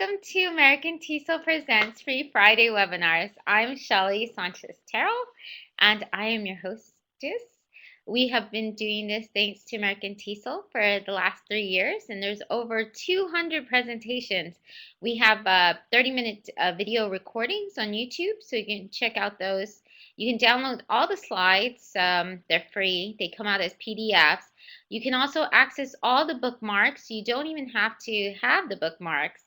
Welcome to American TESOL Presents Free Friday webinars. I'm Shelly Sanchez-Terrell, and I am your hostess. We have been doing this thanks to American TESOL for the last 3 years, and there's over 200 presentations. We have 30-minute video recordings on YouTube, so you can check out those. You can download all the slides. They're free. They come out as PDFs. You can also access all the bookmarks. You don't even have to have the bookmarks.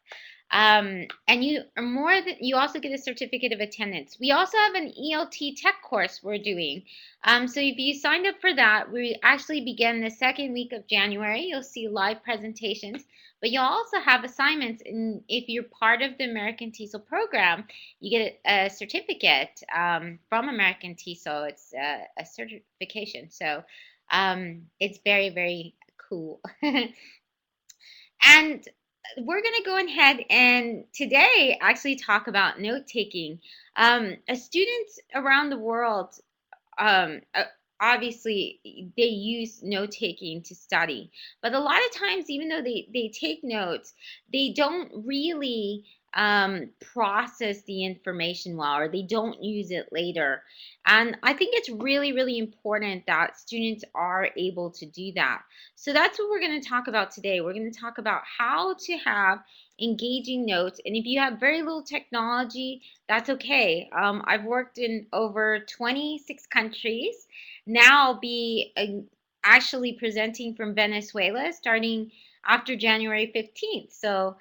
And you also get a certificate of attendance. We also have an ELT tech course we're doing. So if you signed up for that, we actually begin the second week of January. You'll see live presentations, but you'll also have assignments. And if you're part of the American TESOL program, you get a certificate from American TESOL. It's a certification. So it's very, very cool. And we're going to go ahead and today actually talk about note taking. Students around the world obviously they use note taking to study, but a lot of times even though they take notes, they don't really process the information well, or they don't use it later. And I think it's really, really important that students are able to do that. So that's what we're going to talk about today. We're going to talk about how to have engaging notes. And if you have very little technology, that's okay. I've worked in over 26 countries. Now I'll be actually presenting from Venezuela starting after January 15th. So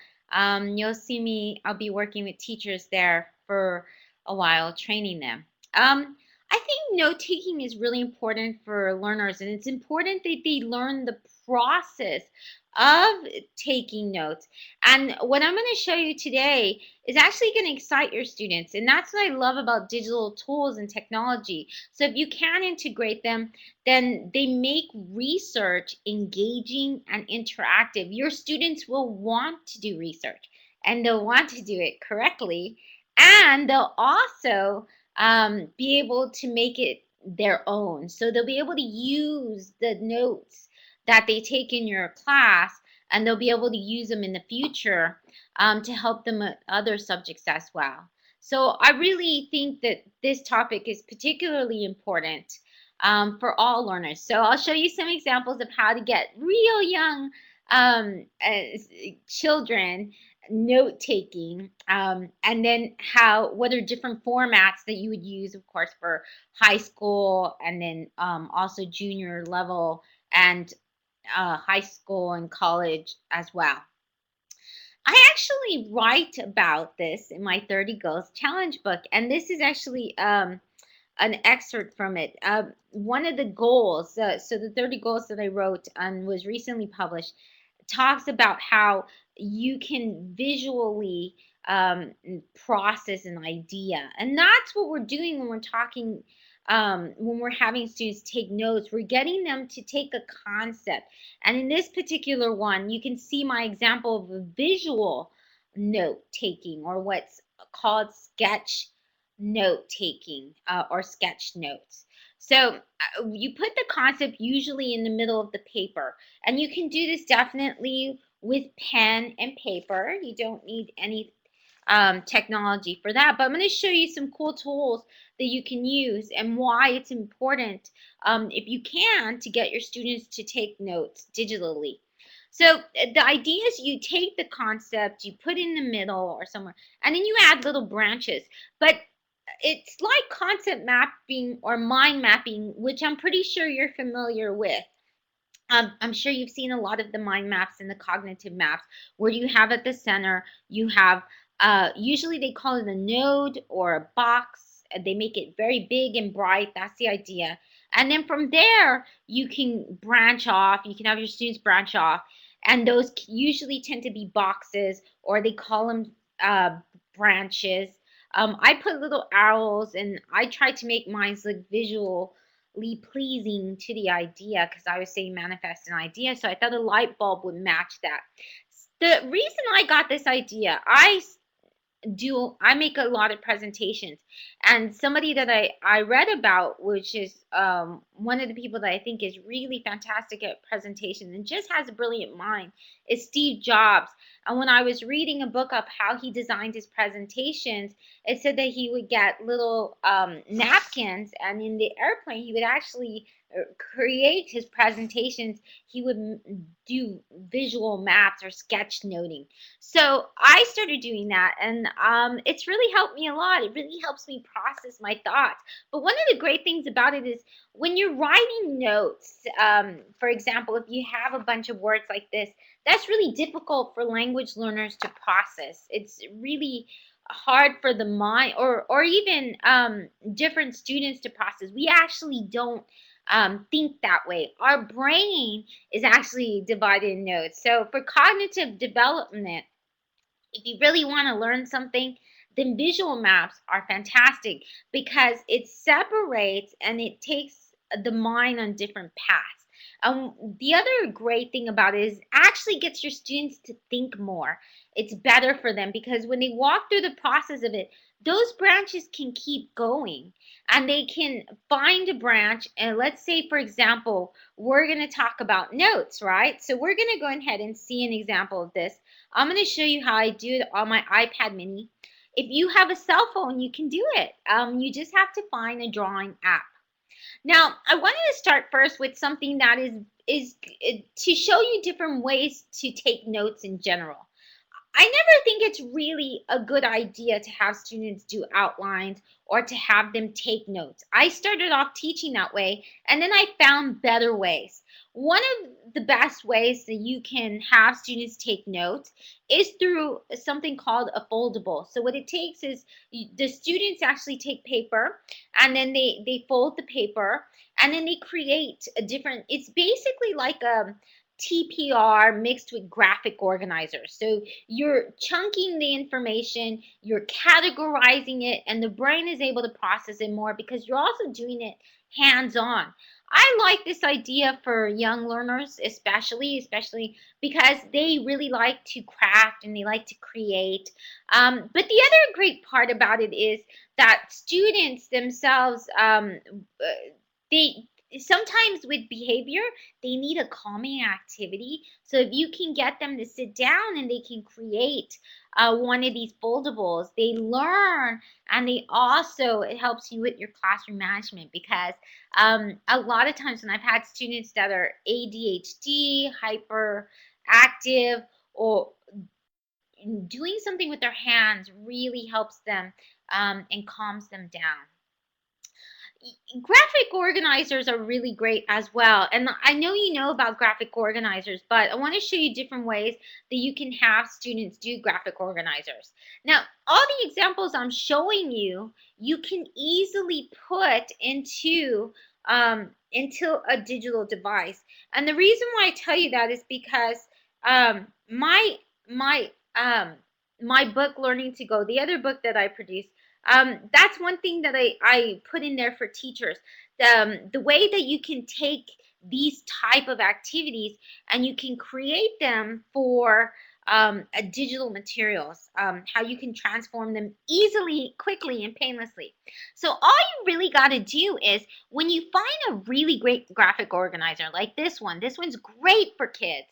you'll see me, I'll be working with teachers there for a while, training them. I think note taking is really important for learners, and it's important that they learn the process of taking notes. And what I'm going to show you today is actually going to excite your students. And that's what I love about digital tools and technology. So if you can integrate them, then they make research engaging and interactive. Your students will want to do research, and they'll want to do it correctly. And they'll also be able to make it their own. So they'll be able to use the notes that they take in your class, and they'll be able to use them in the future to help them with other subjects as well. So I really think that this topic is particularly important for all learners. So I'll show you some examples of how to get real young children note taking, and then what are different formats that you would use, of course, for high school, and then also junior level, and high school and college as well. I actually write about this in my 30 Goals Challenge book, and this is actually an excerpt from it. One of the goals, so the 30 goals that I wrote and was recently published, talks about how you can visually process an idea. And that's what we're doing when we're talking, when we're having students take notes. We're getting them to take a concept. And in this particular one, you can see my example of a visual note taking, or what's called sketch note taking, or sketch notes. So you put the concept usually in the middle of the paper, and you can do this definitely with pen and paper. You don't need any technology for that, but I'm going to show you some cool tools that you can use and why it's important, if you can, to get your students to take notes digitally. So the idea is you take the concept, you put in the middle or somewhere, and then you add little branches. But it's like concept mapping or mind mapping, which I'm pretty sure you're familiar with. I'm sure you've seen a lot of the mind maps and the cognitive maps, where you have at the center, you have, usually they call it a node or a box. They make it very big and bright. That's the idea. And then from there, you can branch off. You can have your students branch off. And those usually tend to be boxes, or they call them branches. I put little arrows, and I try to make mine look visually pleasing to the idea, because I was saying manifest an idea. So I thought a light bulb would match that. The reason I got this idea, I I make a lot of presentations, and somebody that I read about, which is one of the people that I think is really fantastic at presentations and just has a brilliant mind, is Steve Jobs. And when I was reading a book of how he designed his presentations, it said that he would get little napkins, and in the airplane he would actually create his presentations. He would do visual maps or sketch noting. So I started doing that, and it's really helped me a lot. It really helps me process my thoughts. But one of the great things about it is when you're writing notes, for example, if you have a bunch of words like this, that's really difficult for language learners to process. It's really hard for the mind, or even different students to process. We actually don't think that way. Our brain is actually divided in notes. So for cognitive development, if you really want to learn something, then visual maps are fantastic because it separates and it takes the mind on different paths. The other great thing about it is actually gets your students to think more. It's better for them because when they walk through the process of it, those branches can keep going and they can find a branch. And let's say, for example, we're going to talk about notes, right? So we're going to go ahead and see an example of this. I'm going to show you how I do it on my iPad mini. If you have a cell phone, you can do it. You just have to find a drawing app. Now, I wanted to start first with something that is to show you different ways to take notes in general. I never think it's really a good idea to have students do outlines or to have them take notes. I started off teaching that way, and then I found better ways. One of the best ways that you can have students take notes is through something called a foldable. So what it takes is the students actually take paper, and then they fold the paper, and then they create a different, it's basically like a TPR mixed with graphic organizers. So you're chunking the information, you're categorizing it, and the brain is able to process it more because you're also doing it hands-on. I like this idea for young learners, especially because they really like to craft and they like to create. But the other great part about it is that students themselves, they sometimes with behavior, they need a calming activity. So if you can get them to sit down and they can create one of these foldables, they learn, and they also, it helps you with your classroom management because a lot of times when I've had students that are ADHD, hyperactive, or doing something with their hands really helps them and calms them down. Graphic organizers are really great as well. And I know you know about graphic organizers, but I want to show you different ways that you can have students do graphic organizers. Now, all the examples I'm showing you, you can easily put into a digital device. And the reason why I tell you that is because um, my my um, my book, Learning to Go, the other book that I produced, that's one thing that I put in there for teachers. The way that you can take these type of activities and you can create them for digital materials, how you can transform them easily, quickly, and painlessly. So all you really got to do is when you find a really great graphic organizer like this one's great for kids,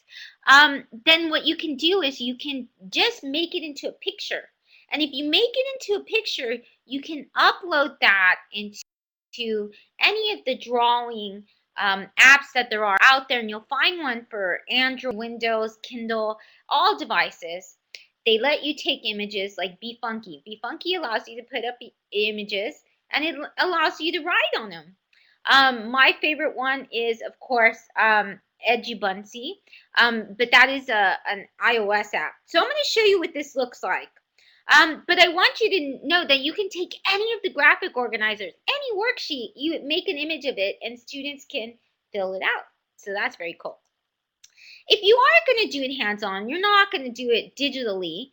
then what you can do is you can just make it into a picture. And if you make it into a picture, you can upload that into any of the drawing apps that there are out there, and you'll find one for Android, Windows, Kindle, all devices. They let you take images like Be Funky. Be Funky allows you to put up images, and it allows you to write on them. My favorite one is, of course, Edgy Bunsy, but that is an iOS app. So I'm going to show you what this looks like. But I want you to know that you can take any of the graphic organizers, any worksheet, you make an image of it, and students can fill it out. So that's very cool. If you are going to do it hands-on, you're not going to do it digitally.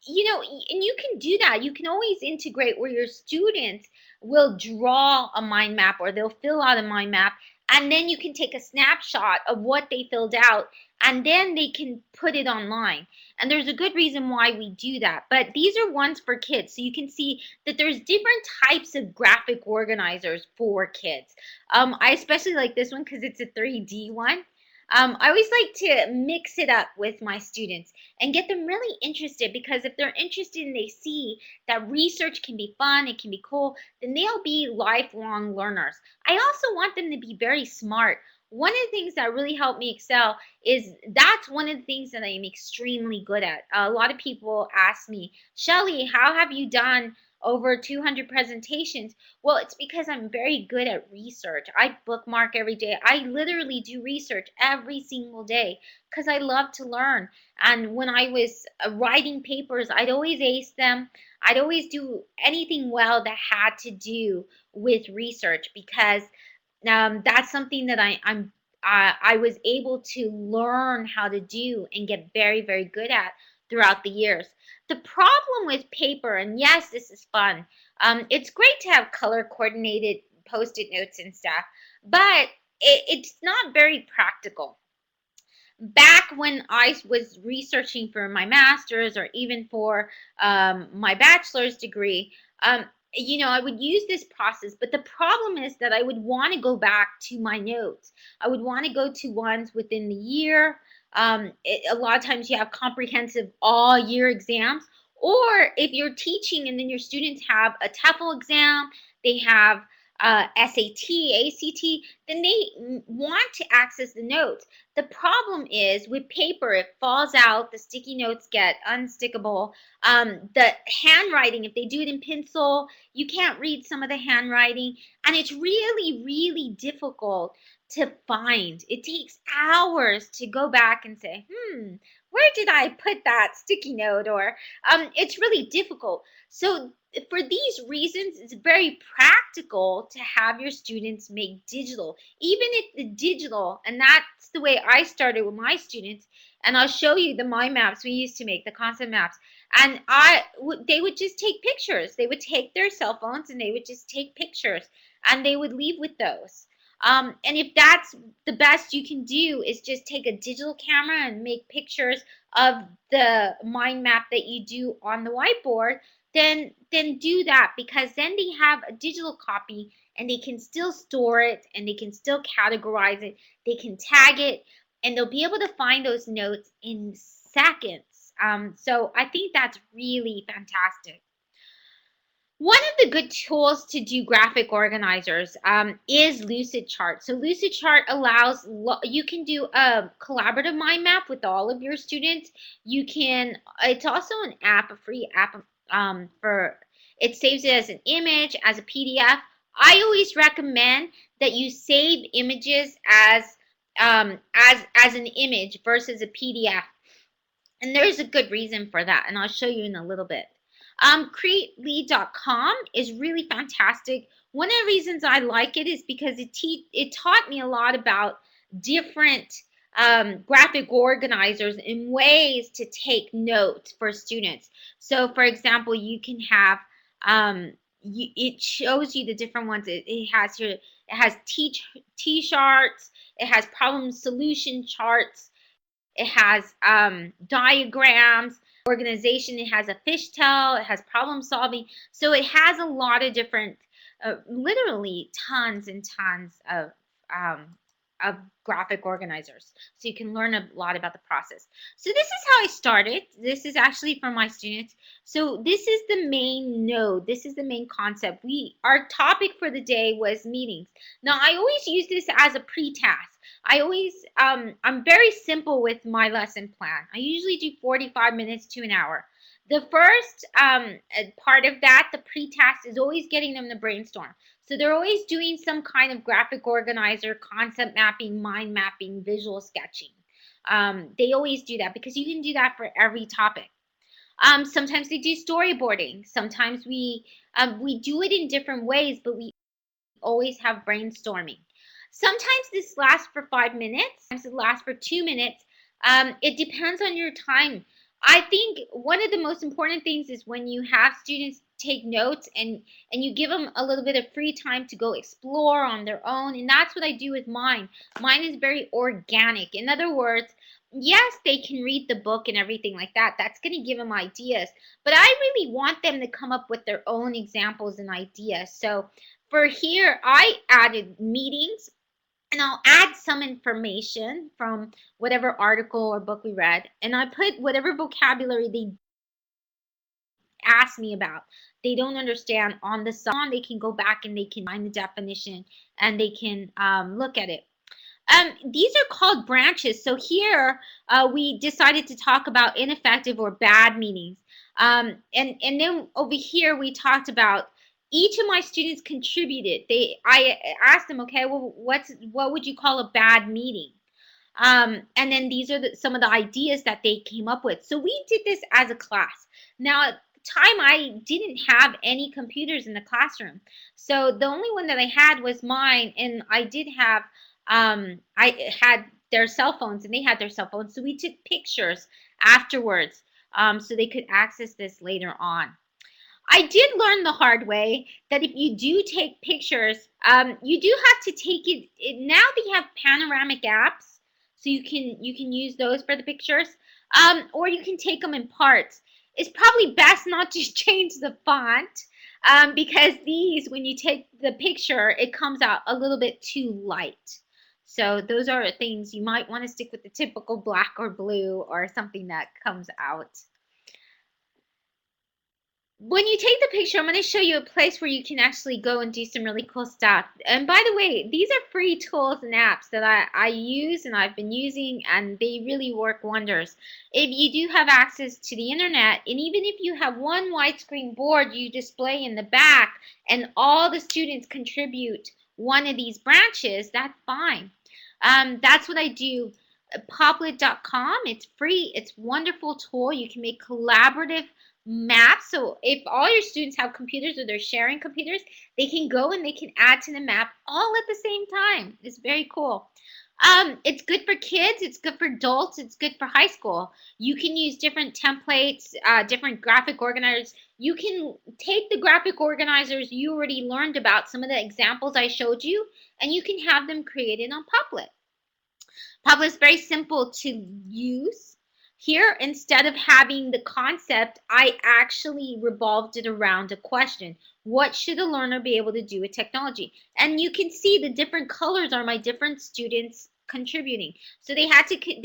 You know, and you can do that. You can always integrate where your students will draw a mind map or they'll fill out a mind map, and then you can take a snapshot of what they filled out, and then they can put it online. And there's a good reason why we do that. But these are ones for kids. So you can see that there's different types of graphic organizers for kids. I especially like this one because it's a 3D one. I always like to mix it up with my students and get them really interested, because if they're interested and they see that research can be fun, it can be cool, then they'll be lifelong learners. I also want them to be very smart. One of the things that really helped me excel is that's one of the things that I am extremely good at. A lot of people ask me, Shelly, how have you done over 200 presentations? Well, it's because I'm very good at research. I bookmark every day. I literally do research every single day because I love to learn. And when I was writing papers, I'd always ace them. I'd always do anything well that had to do with research, because that's something that I was able to learn how to do and get very, very good at throughout the years. The problem with paper, and yes, this is fun. It's great to have color coordinated post-it notes and stuff, but it's not very practical. Back when I was researching for my master's or even for my bachelor's degree, I would use this process, but the problem is that I would want to go back to my notes. I would want to go to ones within the year. A lot of times you have comprehensive all year exams, or if you're teaching and then your students have a TEFL exam, they have SAT, ACT, then they want to access the notes. The problem is with paper, it falls out, the sticky notes get unstickable. The handwriting, if they do it in pencil, you can't read some of the handwriting, and it's really, really difficult to find. It takes hours to go back and say, where did I put that sticky note? Or it's really difficult. So for these reasons, it's very practical to have your students make digital, even if the digital, and that's the way I started with my students. And I'll show you the mind maps we used to make, the concept maps. And they would just take pictures. They would take their cell phones and they would just take pictures, and they would leave with those. And if that's the best you can do, is just take a digital camera and make pictures of the mind map that you do on the whiteboard, then do that, because then they have a digital copy and they can still store it and they can still categorize it. They can tag it and they'll be able to find those notes in seconds. So I think that's really fantastic. One of the good tools to do graphic organizers is Lucidchart. So Lucidchart allows, you can do a collaborative mind map with all of your students. It's also an app, a free app it saves it as an image, as a PDF. I always recommend that you save images as an image versus a PDF. And there's a good reason for that, and I'll show you in a little bit. CreateLead.com is really fantastic. One of the reasons I like it is because it taught me a lot about different graphic organizers and ways to take notes for students. So, for example, you can have it shows you the different ones. It has T-charts. It has problem solution charts. It has diagrams, organization. It has a fishtail. It has problem solving. So it has a lot of different, literally tons and tons of graphic organizers. So you can learn a lot about the process. So this is how I started. This is actually for my students. So this is the main node. This is the main concept. Our topic for the day was meetings. Now I always use this as a pre-task. I'm very simple with my lesson plan. I usually do 45 minutes to an hour. The first part of that, the pre-task, is always getting them to brainstorm. So they're always doing some kind of graphic organizer, concept mapping, mind mapping, visual sketching. They always do that because you can do that for every topic. Sometimes they do storyboarding. Sometimes we do it in different ways, but we always have brainstorming. Sometimes this lasts for 5 minutes. Sometimes it lasts for 2 minutes. It depends on your time. I think one of the most important things is when you have students take notes and you give them a little bit of free time to go explore on their own. And that's what I do with mine. Mine is very organic. In other words, Yes, they can read the book and everything like that. That's going to give them ideas. But I really want them to come up with their own examples and ideas. So for here, I added meetings, and I'll add some information from whatever article or book we read. And I put whatever vocabulary they ask me about, they don't understand on the side. They can go back and they can find the definition and they can look at it. These are called branches. So here we decided to talk about ineffective or bad meetings. And then over here we talked about each of my students contributed. I asked them, okay, well, what would you call a bad meeting? And then these are some of the ideas that they came up with. So we did this as a class. Now, at the time, I didn't have any computers in the classroom. So the only one that I had was mine, and I had their cell phones, and they had their cell phones. So we took pictures afterwards so they could access this later on. I did learn the hard way that if you do take pictures, you do have to take now they have panoramic apps, so you can use those for the pictures, or you can take them in parts. It's probably best not to change the font because these, when you take the picture, it comes out a little bit too light. So those are things you might want to stick with the typical black or blue or something that comes out. When you take the picture, I'm going to show you a place where you can actually go and do some really cool stuff. And by the way, these are free tools and apps that I use and I've been using, and they really work wonders. If you do have access to the internet, and even if you have one widescreen board you display in the back and all the students contribute one of these branches, that's fine. That's what I do. Poplet.com, it's free, it's a wonderful tool. You can make collaborative maps. So if all your students have computers or they're sharing computers, they can go and they can add to the map all at the same time. It's very cool. It's good for kids, it's good for adults, it's good for high school. You can use different templates, different graphic organizers. You can take the graphic organizers you already learned about, some of the examples I showed you, and you can have them created on Poplet. Poplet is very simple to use. Here, instead of having the concept, I actually revolved it around a question. What should a learner be able to do with technology? And you can see the different colors are my different students contributing. So they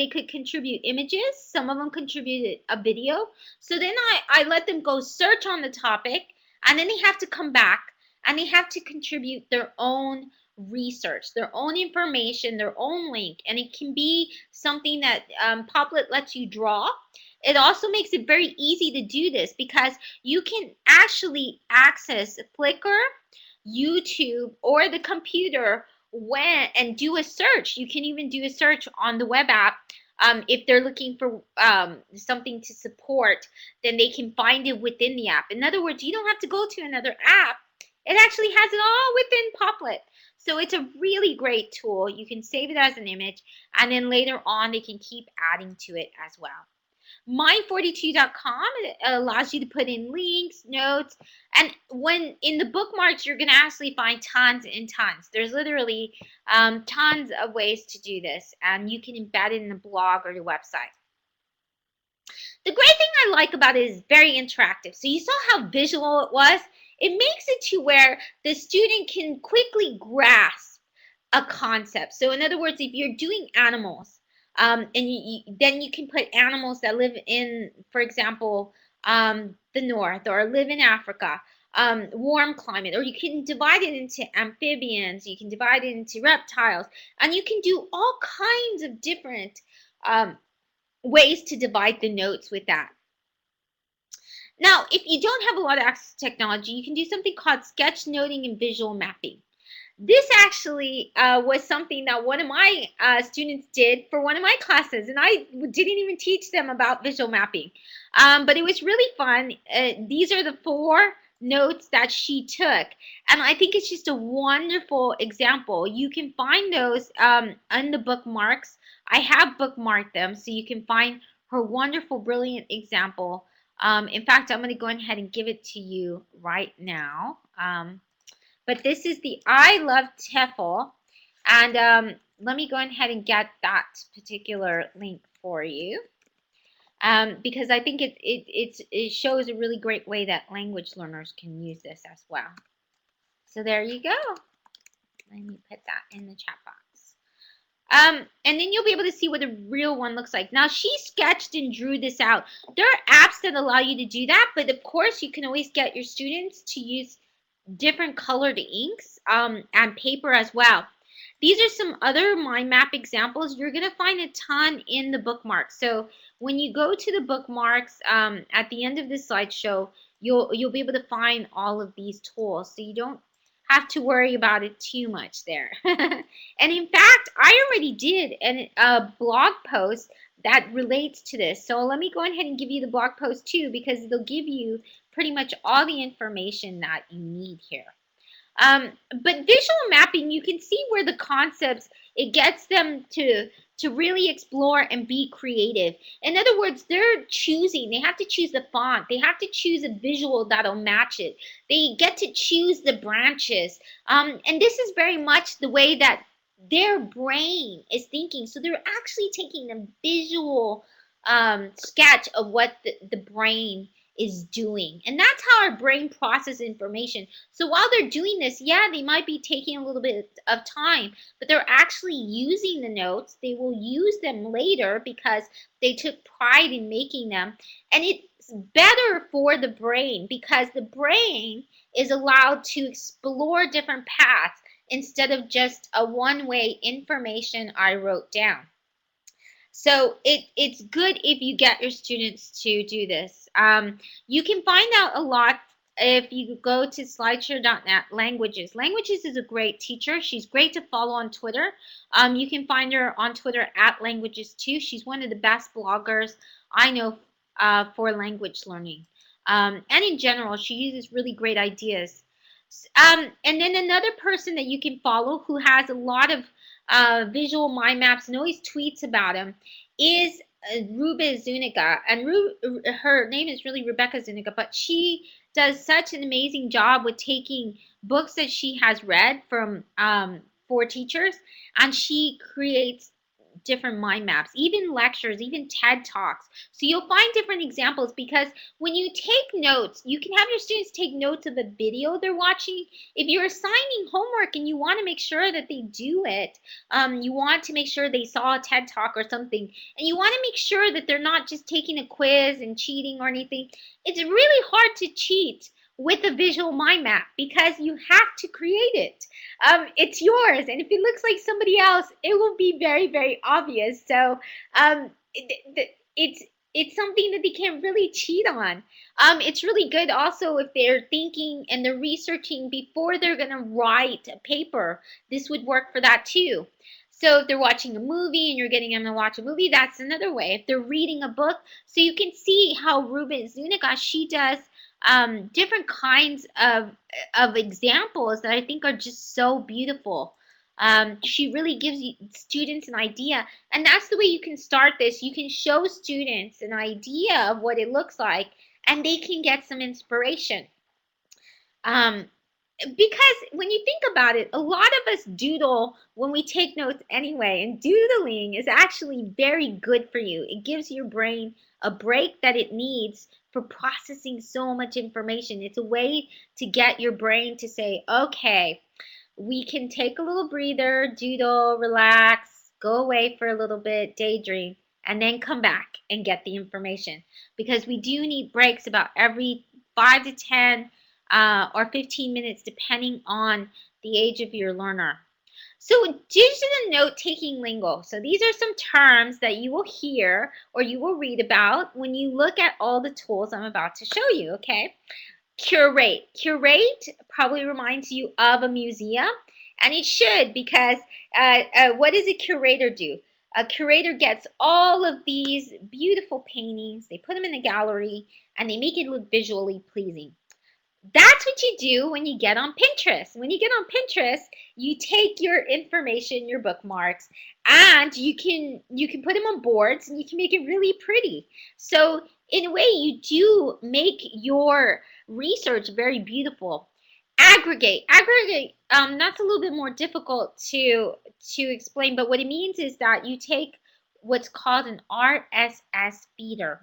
could contribute images. Some of them contributed a video. So then I let them go search on the topic, and then they have to come back and they have to contribute their own research, their own information, their own link, and it can be something that Poplet lets you draw. It also makes it very easy to do this because you can actually access Flickr, YouTube, or the computer and do a search. You can even do a search on the web app. If they're looking for something to support, then they can find it within the app. In other words, you don't have to go to another app. It actually has it all within Poplet. So it's a really great tool. You can save it as an image, and then later on they can keep adding to it as well. Mind42.com allows you to put in links, notes, and when in the bookmarks, you're going to actually find tons and tons. There's literally tons of ways to do this, and you can embed it in the blog or your website. The great thing I like about it is very interactive. So you saw how visual it was. It makes it to where the student can quickly grasp a concept. So in other words, if you're doing animals, and then you can put animals that live in, for example, the north or live in Africa, warm climate, or you can divide it into amphibians, you can divide it into reptiles, and you can do all kinds of different ways to divide the notes with that. Now, if you don't have a lot of access to technology, you can do something called sketchnoting and visual mapping. This actually was something that one of my students did for one of my classes, and I didn't even teach them about visual mapping. But it was really fun. These are the 4 notes that she took, and I think it's just a wonderful example. You can find those on the bookmarks. I have bookmarked them, so you can find her wonderful, brilliant example. In fact, I'm going to go ahead and give it to you right now. But this is the I Love TEFL. And let me go ahead and get that particular link for you. Because I think it shows a really great way that language learners can use this as well. So there you go. Let me put that in the chat box. And then you'll be able to see what a real one looks like. Now, she sketched and drew this out. There are apps that allow you to do that, but of course, you can always get your students to use different colored inks and paper as well. These are some other mind map examples. You're going to find a ton in the bookmarks. So when you go to the bookmarks at the end of this slideshow, you'll be able to find all of these tools. So you don't have to worry about it too much there. And in fact, I already did a blog post that relates to this. So let me go ahead and give you the blog post too, because it'll give you pretty much all the information that you need here. But visual mapping, you can see where the concepts, it gets them to really explore and be creative. In other words, they're choosing, they have to choose the font, they have to choose a visual that'll match it. They get to choose the branches. And this is very much the way that their brain is thinking. So they're actually taking a visual sketch of what the brain is doing. And that's how our brain processes information. So while they're doing this, yeah, they might be taking a little bit of time, but they're actually using the notes. They will use them later because they took pride in making them. And it's better for the brain because the brain is allowed to explore different paths instead of just a one-way information I wrote down. So it's good if you get your students to do this. You can find out a lot if you go to slideshare.net languages. Languages is a great teacher. She's great to follow on Twitter. You can find her on Twitter at languages too. She's one of the best bloggers I know for language learning. And in general, she uses really great ideas. And then another person that you can follow who has a lot of visual mind maps and always tweets about them is Ruba Zuniga. And her name is really Rebecca Zuniga, but she does such an amazing job with taking books that she has read from for teachers, and she creates different mind maps, even lectures, even TED Talks. So you'll find different examples because when you take notes, you can have your students take notes of a video they're watching. If you're assigning homework and you want to make sure that they do it, you want to make sure they saw a TED Talk or something, and you want to make sure that they're not just taking a quiz and cheating or anything. It's really hard to cheat with a visual mind map because you have to create it. It's yours, and if it looks like somebody else, it will be very, very obvious. So it's something that they can't really cheat on. It's really good also if they're thinking and they're researching before they're going to write a paper. This would work for that too. So if they're watching a movie and you're getting them to watch a movie, that's another way. If they're reading a book, so you can see how Ruben Zuniga, she does different kinds of examples that I think are just so beautiful. She really gives you students an idea, and that's the way you can start this. You can show students an idea of what it looks like, and they can get some inspiration. Because when you think about it, a lot of us doodle when we take notes anyway, and doodling is actually very good for you. It gives your brain a break that it needs for processing so much information. It's a way to get your brain to say, okay, we can take a little breather, doodle, relax, go away for a little bit, daydream, and then come back and get the information. Because we do need breaks about every 5 to 10 or 15 minutes, depending on the age of your learner. So digital note-taking lingo. So these are some terms that you will hear or you will read about when you look at all the tools I'm about to show you, okay? Curate. Curate probably reminds you of a museum, and it should, because what does a curator do? A curator gets all of these beautiful paintings, they put them in a gallery, and they make it look visually pleasing. That's what you do when you get on Pinterest. When you get on Pinterest, you take your information, your bookmarks, and you can put them on boards and you can make it really pretty. So in a way, you do make your research very beautiful. Aggregate. Aggregate, that's a little bit more difficult to explain, but what it means is that you take what's called an RSS feeder.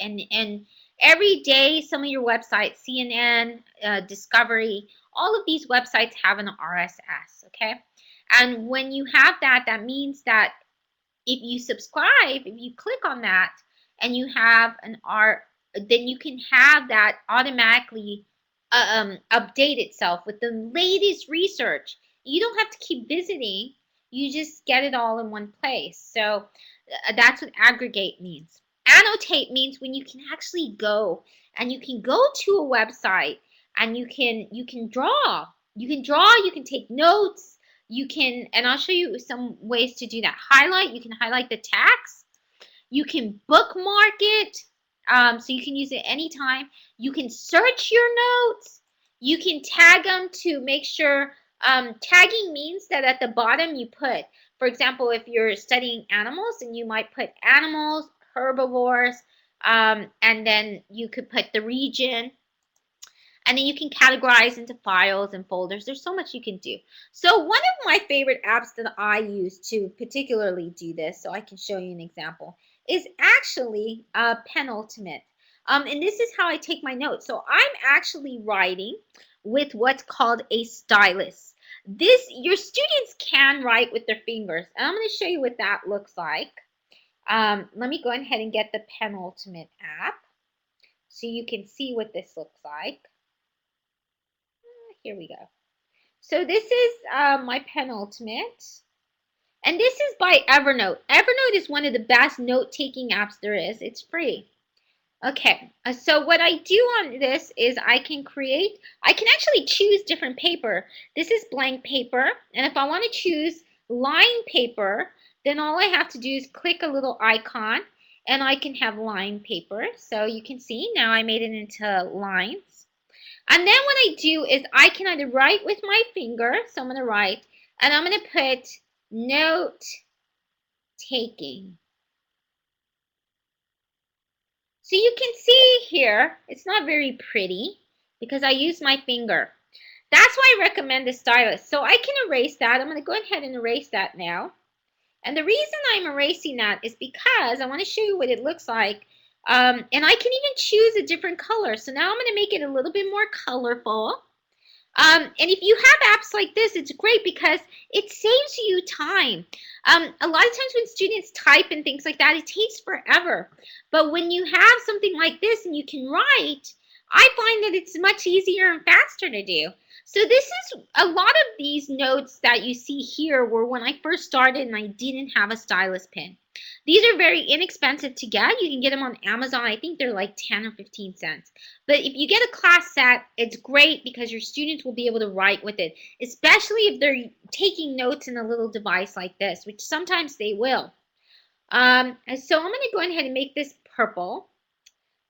And every day, some of your websites, CNN, Discovery, all of these websites have an RSS, okay? And when you have that, that means that if you subscribe, if you click on that and you have an R, then you can have that automatically update itself with the latest research. You don't have to keep visiting. You just get it all in one place. So that's what aggregate means. Annotate means when you can actually go and you can go to a website and you can draw. You can draw, you can take notes, you can, and I'll show you some ways to do that. Highlight, you can highlight the text. You can bookmark it, so you can use it anytime. You can search your notes. You can tag them to make sure, tagging means that at the bottom you put, for example, if you're studying animals, then you might put animals, herbivores, and then you could put the region. And then you can categorize into files and folders. There's so much you can do. So one of my favorite apps that I use to particularly do this, so I can show you an example, is actually Penultimate. And this is how I take my notes. So I'm actually writing with what's called a stylus. Your students can write with their fingers. And I'm going to show you what that looks like. Let me go ahead and get the Penultimate app so you can see what this looks like. Here we go. So this is my Penultimate. And this is by Evernote. Evernote is one of the best note-taking apps there is. It's free. Okay, so what I do on this is I can actually choose different paper. This is blank paper. And if I want to choose line paper, then all I have to do is click a little icon and I can have line paper. So you can see now I made it into lines. And then what I do is I can either write with my finger, so I'm going to write, and I'm going to put note taking. So you can see here, it's not very pretty because I use my finger. That's why I recommend the stylus. So I can erase that. I'm going to go ahead and erase that now. And the reason I'm erasing that is because I want to show you what it looks like. And I can even choose a different color. So now I'm going to make it a little bit more colorful. And if you have apps like this, it's great because it saves you time. A lot of times when students type and things like that, it takes forever. But when you have something like this and you can write, I find that it's much easier and faster to do. So this is a lot of these notes that you see here were when I first started and I didn't have a stylus pen. These are very inexpensive to get. You can get them on Amazon. I think they're like 10 or 15 cents. But if you get a class set, it's great because your students will be able to write with it, especially if they're taking notes in a little device like this, which sometimes they will. So I'm going to go ahead and make this purple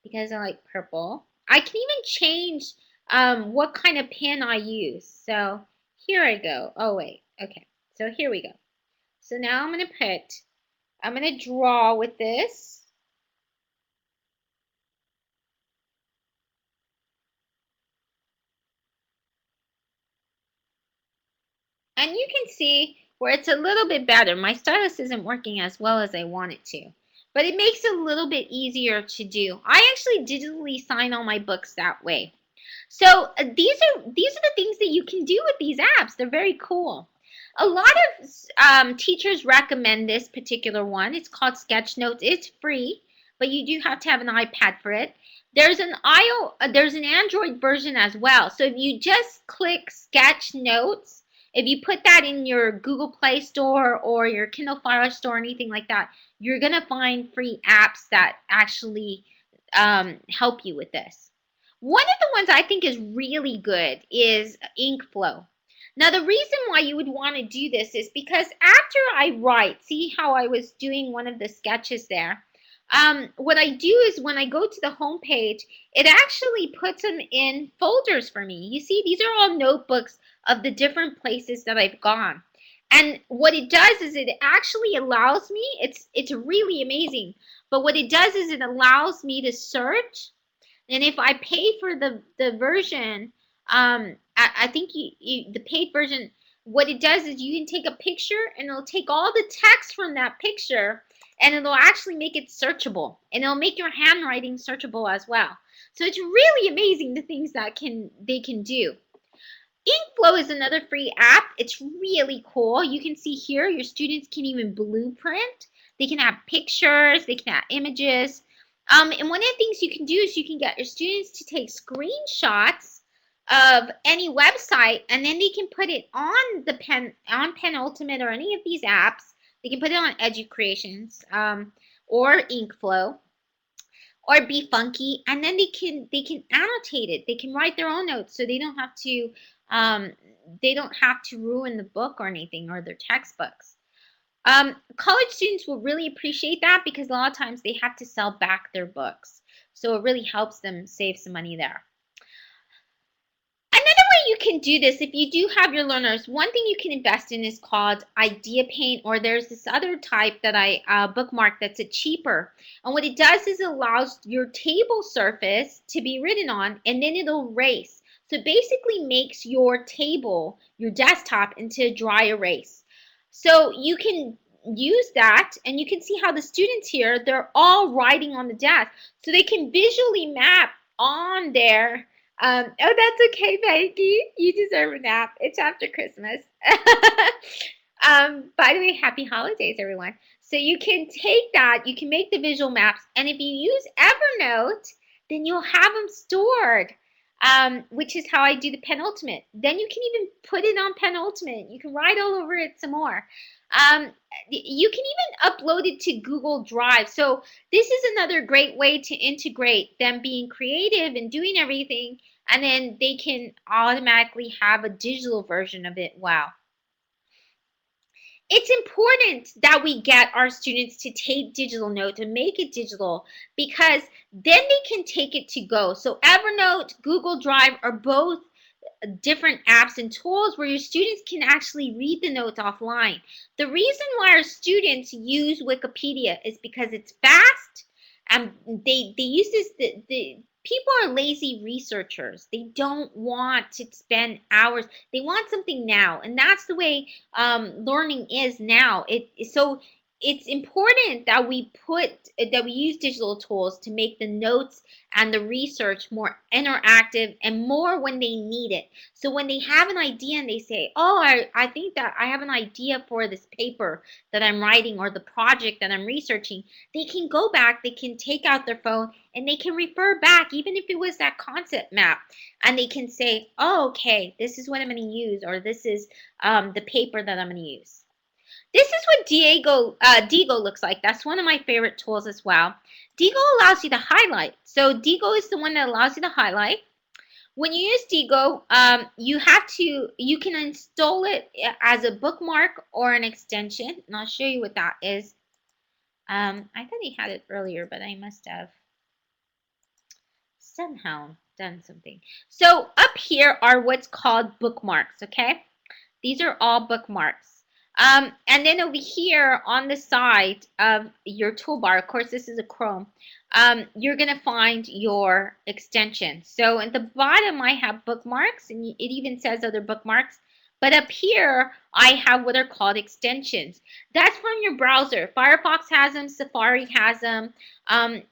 because I like purple. I can even change what kind of pen I use. So here I go. Oh, wait. Okay. So here we go. So now I'm going to draw with this. And you can see where it's a little bit better. My stylus isn't working as well as I want it to, but it makes it a little bit easier to do. I actually digitally sign all my books that way. So these are the things that you can do with these apps. They're very cool. A lot of teachers recommend this particular one. It's called Sketchnotes. It's free, but you do have to have an iPad for it. There's an Android version as well. So if you just click Sketchnotes, if you put that in your Google Play Store or your Kindle Fire Store or anything like that, you're going to find free apps that actually help you with this. One of the ones I think is really good is InkFlow. Now, the reason why you would want to do this is because after I write, see how I was doing one of the sketches there? What I do is when I go to the home page, it actually puts them in folders for me. You see, these are all notebooks of the different places that I've gone. And what it does is it actually allows me, it's really amazing, but what it does is it allows me to search. And if I pay for the version, I think the paid version, what it does is you can take a picture and it'll take all the text from that picture and it'll actually make it searchable, and it'll make your handwriting searchable as well. So it's really amazing the things that they can do. InkFlow is another free app. It's really cool. You can see here your students can even blueprint. They can have pictures. They can have images. And one of the things you can do is you can get your students to take screenshots of any website, and then they can put it on the Penultimate or any of these apps. They can put it on EduCreations or InkFlow or Be Funky, and then they can annotate it. They can write their own notes, so they don't have to ruin the book or anything, or their textbooks. College students will really appreciate that because a lot of times they have to sell back their books, so it really helps them save some money there. Another way you can do this, if you do have your learners, one thing you can invest in is called Idea Paint, or there's this other type that I bookmark that's a cheaper. And what it does is it allows your table surface to be written on, and then it'll erase. So it basically makes your table, your desktop, into a dry erase. So you can use that, and you can see how the students here, they're all writing on the desk. So they can visually map on there. Oh, that's okay, Maggie. You deserve a nap. It's after Christmas. By the way, happy holidays, everyone. So you can take that, you can make the visual maps, and if you use Evernote, then you'll have them stored, which is how I do the Penultimate. Then you can even put it on Penultimate. You can write all over it some more. You can even upload it to Google Drive. So this is another great way to integrate them being creative and doing everything, and then they can automatically have a digital version of it. Wow. It's important that we get our students to take digital notes and make it digital, because then they can take it to go. So Evernote, Google Drive are both different apps and tools where your students can actually read the notes offline. The reason why our students use Wikipedia is because it's fast, and they use this, the people are lazy researchers. They don't want to spend hours. They want something now, and that's the way learning is now. So it's important that we use digital tools to make the notes and the research more interactive and more when they need it. So when they have an idea and they say, oh, I think that I have an idea for this paper that I'm writing or the project that I'm researching, they can go back, they can take out their phone, and they can refer back, even if it was that concept map, and they can say, oh, okay, this is what I'm going to use, or this is the paper that I'm going to use. This is what Diigo looks like. That's one of my favorite tools as well. Diigo allows you to highlight. So Diigo is the one that allows you to highlight. When you use Diigo, you can install it as a bookmark or an extension, and I'll show you what that is. I thought he had it earlier, but I must have somehow done something. So up here are what's called bookmarks, okay? These are all bookmarks. And then over here on the side of your toolbar, of course, this is a Chrome, you're going to find your extension. So at the bottom, I have bookmarks, and it even says other bookmarks. But up here, I have what are called extensions. That's from your browser. Firefox has them. Safari has them.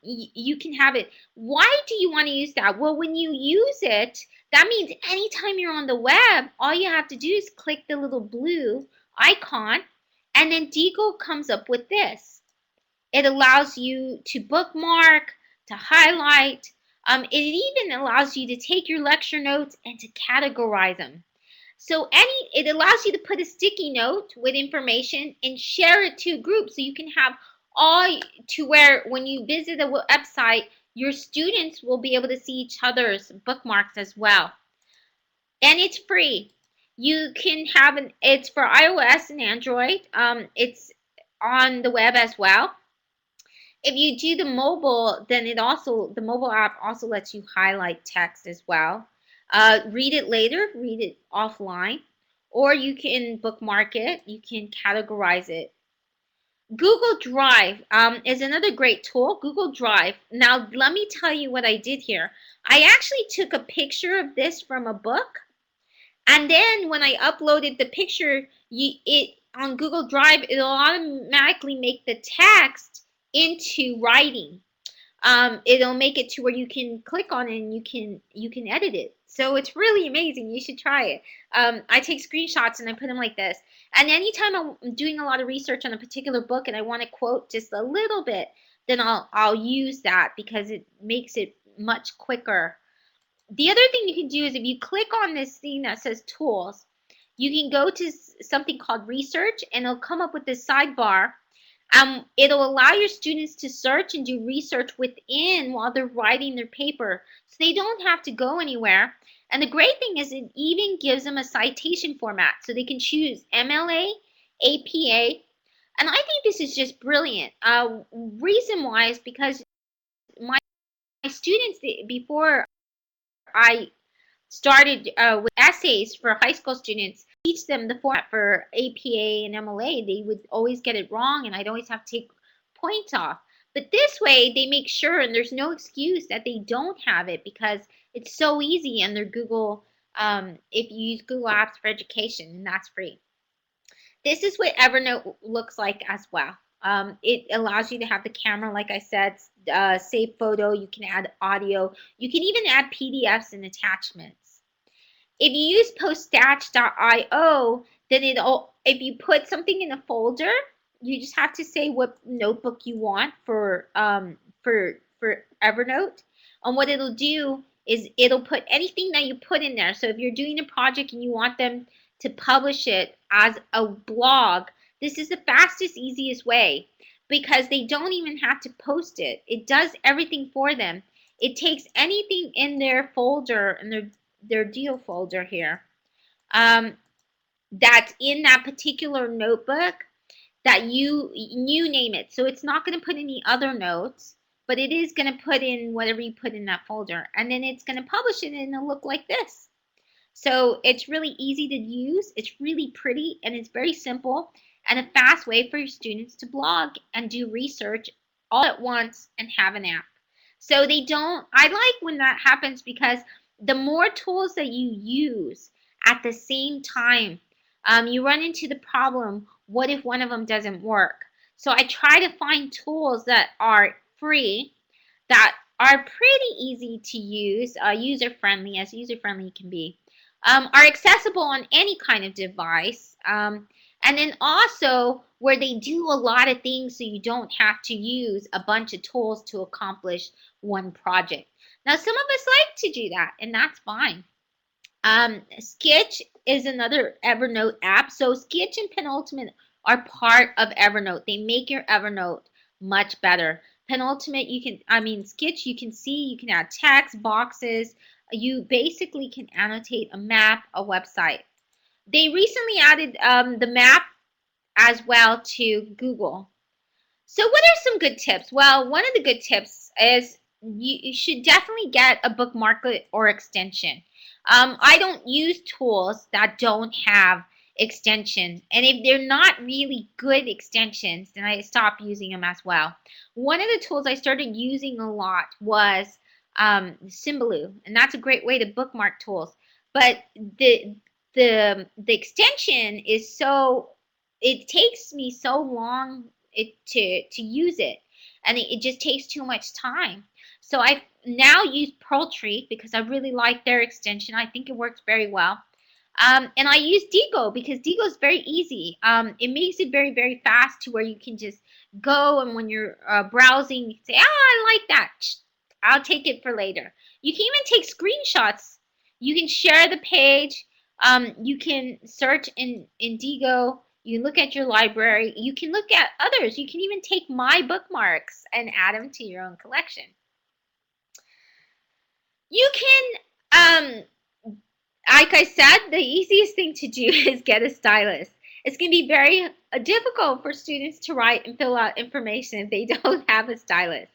You can have it. Why do you want to use that? Well, when you use it, that means anytime you're on the web, all you have to do is click the little blue icon, and then Diigo comes up with this. It allows you to bookmark, to highlight. It even allows you to take your lecture notes and to categorize them. So it allows you to put a sticky note with information and share it to a group, so you can have all to where when you visit a website, your students will be able to see each other's bookmarks as well. And it's free. You can have it's for iOS and Android. It's on the web as well. If you do the mobile, then the mobile app also lets you highlight text as well. Read it later, read it offline, or you can bookmark it, you can categorize it. Google Drive is another great tool. Google Drive. Now, let me tell you what I did here. I actually took a picture of this from a book, and then when I uploaded the picture, on Google Drive, it'll automatically make the text into writing. It'll make it to where you can click on it and you can edit it. So it's really amazing. You should try it. I take screenshots and I put them like this. And anytime I'm doing a lot of research on a particular book and I want to quote just a little bit, then I'll use that because it makes it much quicker. The other thing you can do is if you click on this thing that says tools, you can go to something called research and it'll come up with this sidebar. It'll allow your students to search and do research within while they're writing their paper, so they don't have to go anywhere. And the great thing is it even gives them a citation format, so they can choose MLA, APA, and I think this is just brilliant. Reason why is because my students, before I started with essays for high school students, teach them the format for APA and MLA, they would always get it wrong and I'd always have to take points off. But this way they make sure and there's no excuse that they don't have it because it's so easy and they're Google, if you use Google Apps for Education, and that's free. This is what Evernote looks like as well. It allows you to have the camera, like I said, save photo, you can add audio, you can even add PDFs and attachments. If you use poststatch.io, then if you put something in a folder, you just have to say what notebook you want for Evernote. And what it'll do is it'll put anything that you put in there. So if you're doing a project and you want them to publish it as a blog, this is the fastest, easiest way because they don't even have to post it. It does everything for them. It takes anything in their folder and their deal folder here that's in that particular notebook that you name it. So it's not going to put any other notes, but it is going to put in whatever you put in that folder, and then it's going to publish it and it'll look like this. So it's really easy to use, it's really pretty, and it's very simple and a fast way for your students to blog and do research all at once and have an app. So I like when that happens because the more tools that you use at the same time, you run into the problem, what if one of them doesn't work? So I try to find tools that are free, that are pretty easy to use, user-friendly, as user-friendly can be, are accessible on any kind of device, and then also where they do a lot of things so you don't have to use a bunch of tools to accomplish one project. Now, some of us like to do that, and that's fine. Sketch is another Evernote app. So Sketch and Penultimate are part of Evernote. They make your Evernote much better. Penultimate, Sketch, you can see, you can add text, boxes. You basically can annotate a map, a website. They recently added the map as well to Google. So what are some good tips? Well, one of the good tips is you should definitely get a bookmark or extension. I don't use tools that don't have extensions, and if they're not really good extensions, then I stop using them as well. One of the tools I started using a lot was Symbaloo, and that's a great way to bookmark tools. But the extension is it takes me so long to use it, and it just takes too much time. So I now use Pearltree because I really like their extension. I think it works very well. And I use Digo because Digo is very easy. It makes it very, very fast to where you can just go, and when you're browsing, you say, I like that. I'll take it for later. You can even take screenshots. You can share the page. You can search in Digo. You look at your library. You can look at others. You can even take my bookmarks and add them to your own collection. You can, like I said, the easiest thing to do is get a stylus. It's going to be very difficult for students to write and fill out information if they don't have a stylus.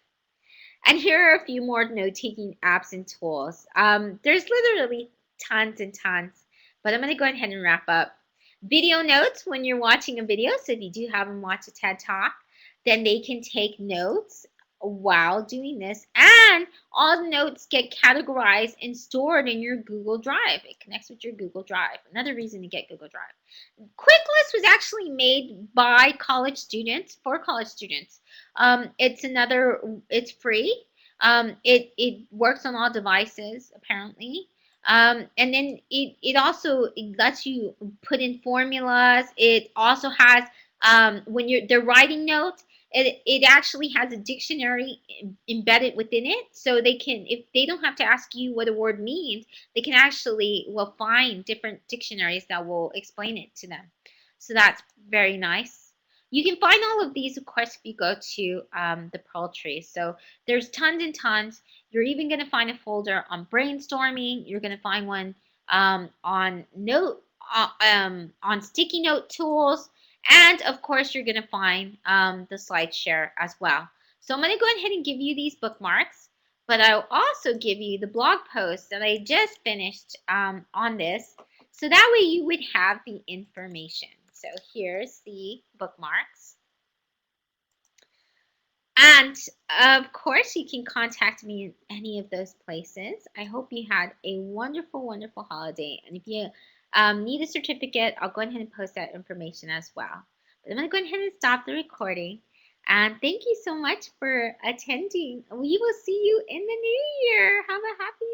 And here are a few more note-taking apps and tools. There's literally tons and tons, but I'm going to go ahead and wrap up. Video notes when you're watching a video. So if you do have them watch a TED Talk, then they can take notes while doing this. And all the notes get categorized and stored in your Google Drive. It connects with your Google Drive. Another reason to get Google Drive. Quick List was actually made by college students for college students. It's free. It works on all devices apparently. And then it also it lets you put in formulas. It also has when they're writing notes, it actually has a dictionary embedded within it, so they can, if they don't have to ask you what a word means, they can actually will find different dictionaries that will explain it to them. So that's very nice. You can find all of these, of course, if you go to the Pearl Tree. So there's tons and tons. You're even going to find a folder on brainstorming. You're going to find one on sticky note tools, and of course, you're going to find the SlideShare as well. So I'm going to go ahead and give you these bookmarks, but I'll also give you the blog post that I just finished on this. So that way you would have the information. So here's the bookmarks. And of course, you can contact me in any of those places. I hope you had a wonderful, wonderful holiday. And if you need a certificate, I'll go ahead and post that information as well. But I'm going to go ahead and stop the recording. And thank you so much for attending. We will see you in the new year. Have a happy